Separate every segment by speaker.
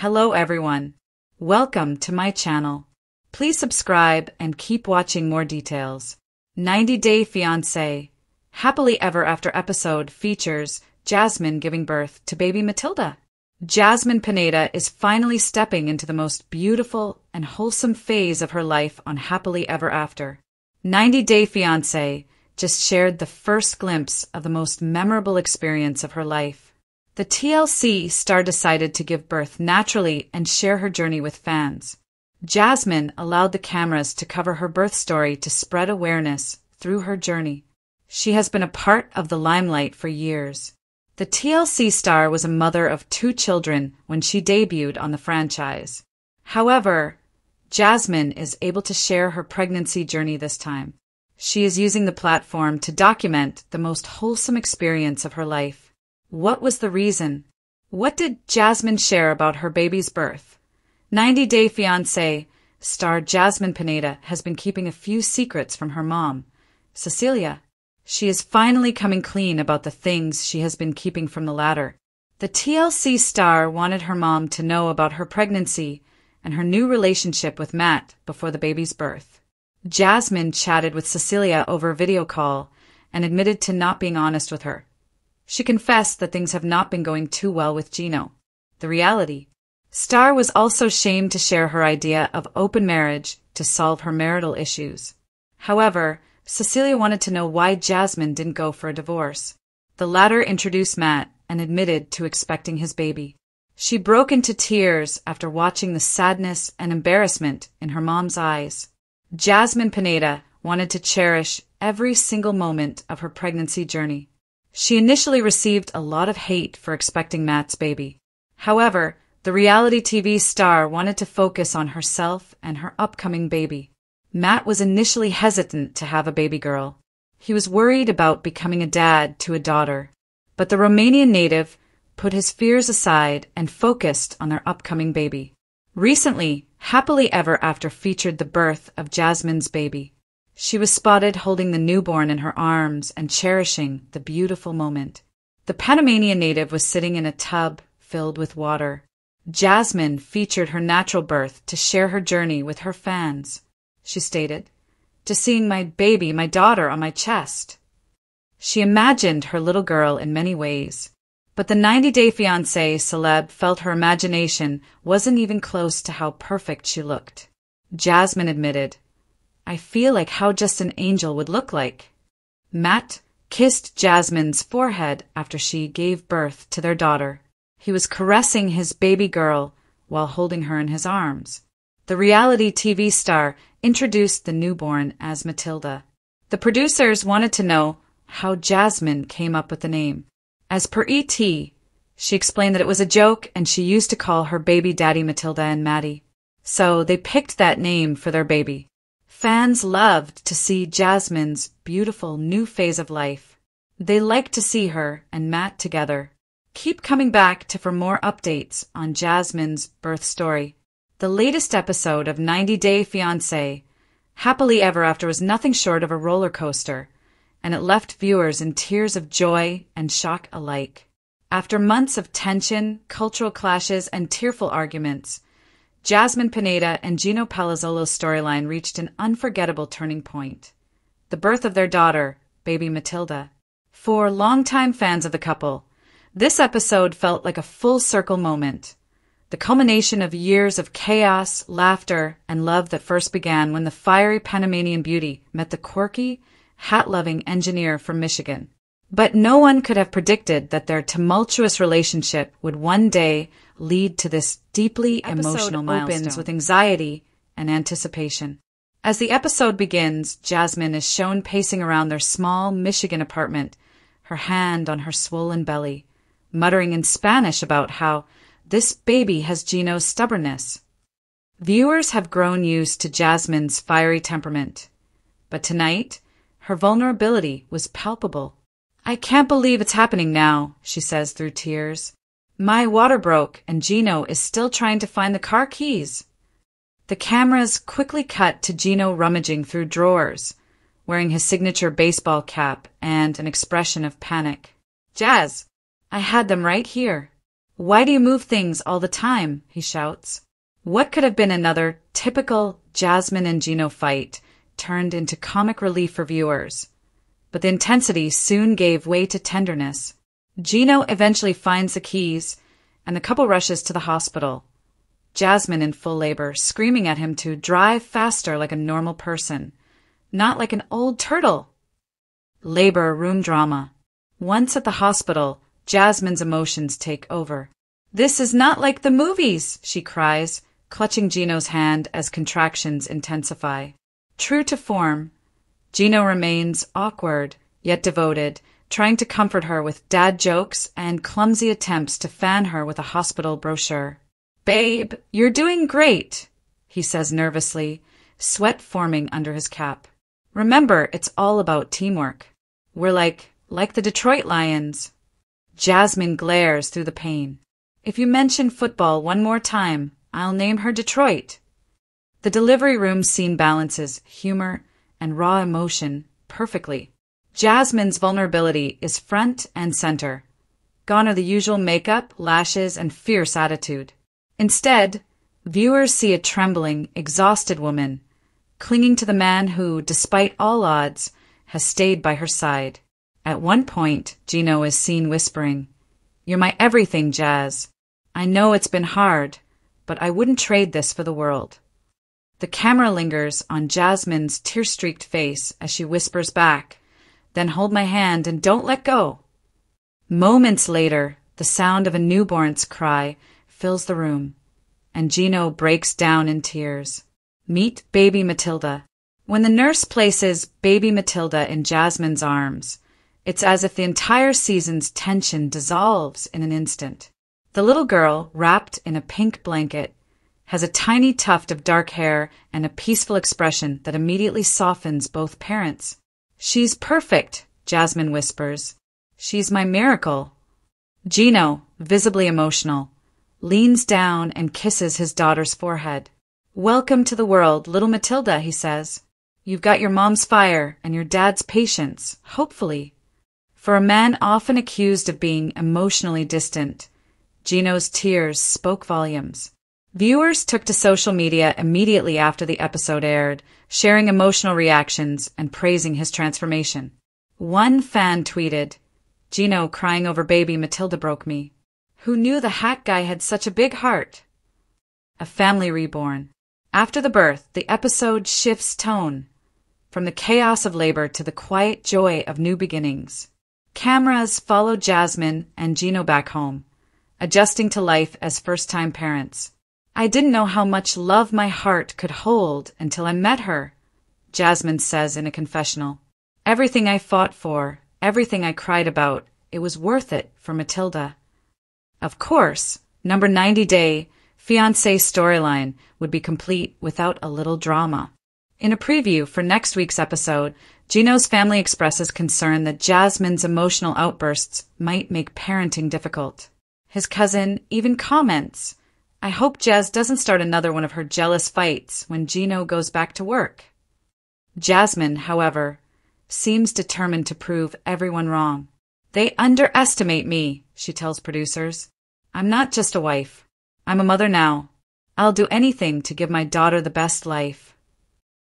Speaker 1: Hello everyone. Welcome to my channel. Please subscribe and keep watching more details. 90 Day Fiancé, Happily Ever After episode features Jasmine giving birth to baby Matilda. Jasmine Pineda is finally stepping into the most beautiful and wholesome phase of her life on Happily Ever After. 90 Day Fiancé just shared the first glimpse of the most memorable experience of her life. The TLC star decided to give birth naturally and share her journey with fans. Jasmine allowed the cameras to cover her birth story to spread awareness through her journey. She has been a part of the limelight for years. The TLC star was a mother of 2 children when she debuted on the franchise. However, Jasmine is able to share her pregnancy journey this time. She is using the platform to document the most wholesome experience of her life. What was the reason? What did Jasmine share about her baby's birth? 90 Day Fiancé star Jasmine Pineda has been keeping a few secrets from her mom, Cecilia. She is finally coming clean about the things she has been keeping from the latter. The TLC star wanted her mom to know about her pregnancy and her new relationship with Matt before the baby's birth. Jasmine chatted with Cecilia over a video call and admitted to not being honest with her. She confessed that things have not been going too well with Gino. The reality. Star was also shamed to share her idea of open marriage to solve her marital issues. However, Cecilia wanted to know why Jasmine didn't go for a divorce. The latter introduced Matt and admitted to expecting his baby. She broke into tears after watching the sadness and embarrassment in her mom's eyes. Jasmine Pineda wanted to cherish every single moment of her pregnancy journey. She initially received a lot of hate for expecting Matt's baby. However, the reality TV star wanted to focus on herself and her upcoming baby. Matt was initially hesitant to have a baby girl. He was worried about becoming a dad to a daughter. But the Romanian native put his fears aside and focused on their upcoming baby. Recently, Happily Ever After featured the birth of Jasmine's baby. She was spotted holding the newborn in her arms and cherishing the beautiful moment. The Panamanian native was sitting in a tub filled with water. Jasmine featured her natural birth to share her journey with her fans. She stated, "To seeing my baby, my daughter, on my chest." She imagined her little girl in many ways. But the 90 Day Fiancé celeb felt her imagination wasn't even close to how perfect she looked. Jasmine admitted, "I feel like how just an angel would look like." Matt kissed Jasmine's forehead after she gave birth to their daughter. He was caressing his baby girl while holding her in his arms. The reality TV star introduced the newborn as Matilda. The producers wanted to know how Jasmine came up with the name. As per ET, she explained that it was a joke and she used to call her baby daddy Matilda and Maddie. So they picked that name for their baby. Fans loved to see Jasmine's beautiful new phase of life. They liked to see her and Matt together. Keep coming back for more updates on Jasmine's birth story. The latest episode of 90 Day Fiancé, Happily Ever After, was nothing short of a roller coaster, and it left viewers in tears of joy and shock alike. After months of tension, cultural clashes, and tearful arguments, Jasmine Pineda and Gino Palazzolo's storyline reached an unforgettable turning point. The birth of their daughter, baby Matilda. For longtime fans of the couple, this episode felt like a full-circle moment. The culmination of years of chaos, laughter, and love that first began when the fiery Panamanian beauty met the quirky, hat-loving engineer from Michigan. But no one could have predicted that their tumultuous relationship would one day lead to this deeply emotional milestone. Opens with anxiety and anticipation. As the episode begins, Jasmine is shown pacing around their small Michigan apartment, her hand on her swollen belly, muttering in Spanish about how this baby has Gino's stubbornness. Viewers have grown used to Jasmine's fiery temperament, but tonight, her vulnerability was palpable. "I can't believe it's happening now," she says through tears. "My water broke and Gino is still trying to find the car keys." The cameras quickly cut to Gino rummaging through drawers, wearing his signature baseball cap and an expression of panic. "Jazz, I had them right here." "Why do you move things all the time?" he shouts. What could have been another typical Jasmine and Gino fight turned into comic relief for viewers. But the intensity soon gave way to tenderness. Gino eventually finds the keys, and the couple rushes to the hospital. Jasmine in full labor, screaming at him to drive faster like a normal person, not like an old turtle. Labor room drama. Once at the hospital, Jasmine's emotions take over. "This is not like the movies," she cries, clutching Gino's hand as contractions intensify. True to form, Gino remains awkward, yet devoted, trying to comfort her with dad jokes and clumsy attempts to fan her with a hospital brochure. "Babe, you're doing great," he says nervously, sweat forming under his cap. "Remember, it's all about teamwork. We're like the Detroit Lions." Jasmine glares through the pain. "If you mention football one more time, I'll name her Detroit." The delivery room scene balances humor and raw emotion perfectly. Jasmine's vulnerability is front and center. Gone are the usual makeup, lashes, and fierce attitude. Instead, viewers see a trembling, exhausted woman, clinging to the man who, despite all odds, has stayed by her side. At one point, Gino is seen whispering, "You're my everything, Jazz. I know it's been hard, but I wouldn't trade this for the world." The camera lingers on Jasmine's tear-streaked face as she whispers back, "Then hold my hand and don't let go." Moments later, the sound of a newborn's cry fills the room, and Gino breaks down in tears. Meet baby Matilda. When the nurse places baby Matilda in Jasmine's arms, it's as if the entire season's tension dissolves in an instant. The little girl, wrapped in a pink blanket, has a tiny tuft of dark hair and a peaceful expression that immediately softens both parents. "She's perfect," Jasmine whispers. "She's my miracle." Gino, visibly emotional, leans down and kisses his daughter's forehead. "Welcome to the world, little Matilda," he says. "You've got your mom's fire and your dad's patience, hopefully." For a man often accused of being emotionally distant, Gino's tears spoke volumes. Viewers took to social media immediately after the episode aired, sharing emotional reactions and praising his transformation. One fan tweeted, "Gino crying over baby Matilda broke me. Who knew the hat guy had such a big heart?" A family reborn. After the birth, the episode shifts tone, from the chaos of labor to the quiet joy of new beginnings. Cameras follow Jasmine and Gino back home, adjusting to life as first-time parents. "I didn't know how much love my heart could hold until I met her," Jasmine says in a confessional. "Everything I fought for, everything I cried about, it was worth it for Matilda." Of course, number 90-day Fiancé storyline would be complete without a little drama. In a preview for next week's episode, Gino's family expresses concern that Jasmine's emotional outbursts might make parenting difficult. His cousin even comments, "I hope Jazz doesn't start another one of her jealous fights when Gino goes back to work." Jasmine, however, seems determined to prove everyone wrong. "They underestimate me," she tells producers. "I'm not just a wife. I'm a mother now. I'll do anything to give my daughter the best life."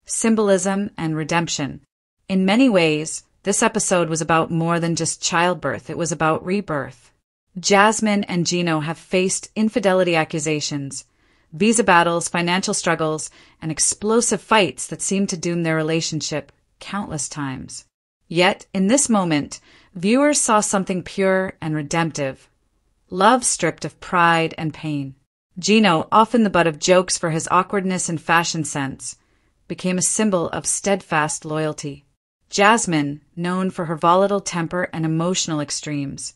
Speaker 1: Symbolism and redemption. In many ways, this episode was about more than just childbirth. It was about rebirth. Jasmine and Gino have faced infidelity accusations, visa battles, financial struggles, and explosive fights that seemed to doom their relationship countless times. Yet, in this moment, viewers saw something pure and redemptive. Love stripped of pride and pain. Gino, often the butt of jokes for his awkwardness and fashion sense, became a symbol of steadfast loyalty. Jasmine, known for her volatile temper and emotional extremes,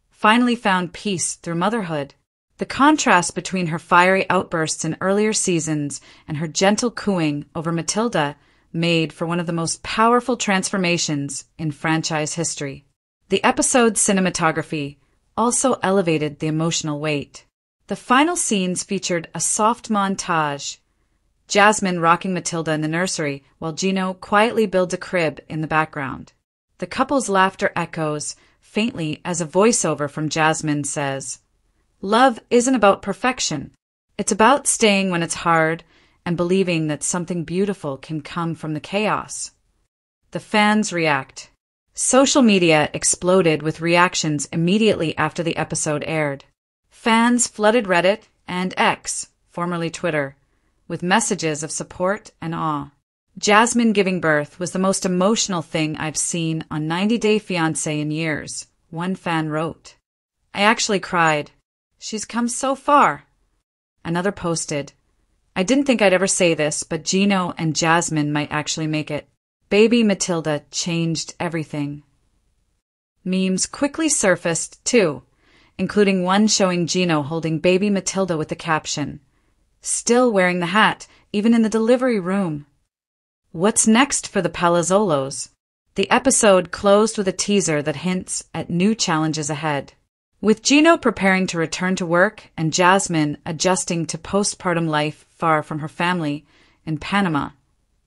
Speaker 1: finally found peace through motherhood. The contrast between her fiery outbursts in earlier seasons and her gentle cooing over Matilda made for one of the most powerful transformations in franchise history. The episode's cinematography also elevated the emotional weight. The final scenes featured a soft montage, Jasmine rocking Matilda in the nursery while Gino quietly builds a crib in the background. The couple's laughter echoes faintly as a voiceover from Jasmine says, Love isn't about perfection. It's about staying when it's hard and believing that something beautiful can come from the chaos. The fans react. Social media exploded with reactions immediately after the episode aired. Fans flooded Reddit and X, formerly Twitter, with messages of support and awe. Jasmine giving birth was the most emotional thing I've seen on 90 Day Fiancé in years, one fan wrote. I actually cried. She's come so far. Another posted, I didn't think I'd ever say this, but Gino and Jasmine might actually make it. Baby Matilda changed everything. Memes quickly surfaced, too, including one showing Gino holding baby Matilda with the caption, still wearing the hat, even in the delivery room. What's next for the Palazzolos? The episode closed with a teaser that hints at new challenges ahead. With Gino preparing to return to work and Jasmine adjusting to postpartum life far from her family in Panama,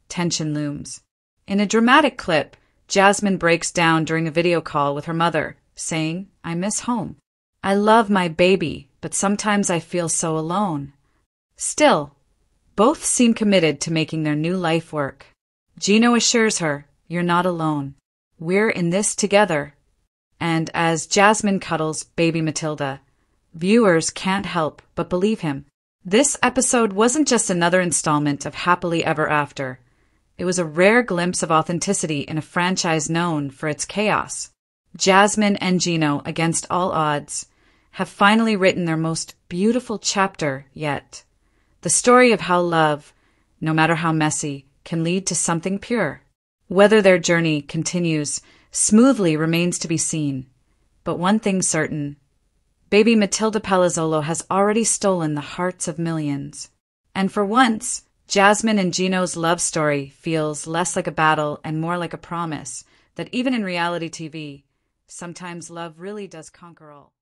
Speaker 1: tension looms. In a dramatic clip, Jasmine breaks down during a video call with her mother, saying, I miss home. I love my baby, but sometimes I feel so alone. Still, both seem committed to making their new life work. Gino assures her, you're not alone. We're in this together. And as Jasmine cuddles baby Matilda, viewers can't help but believe him. This episode wasn't just another installment of Happily Ever After. It was a rare glimpse of authenticity in a franchise known for its chaos. Jasmine and Gino, against all odds, have finally written their most beautiful chapter yet. The story of how love, no matter how messy, can lead to something pure. Whether their journey continues smoothly remains to be seen. But one thing's certain. Baby Matilda Palazzolo has already stolen the hearts of millions. And for once, Jasmine and Gino's love story feels less like a battle and more like a promise that even in reality TV, sometimes love really does conquer all.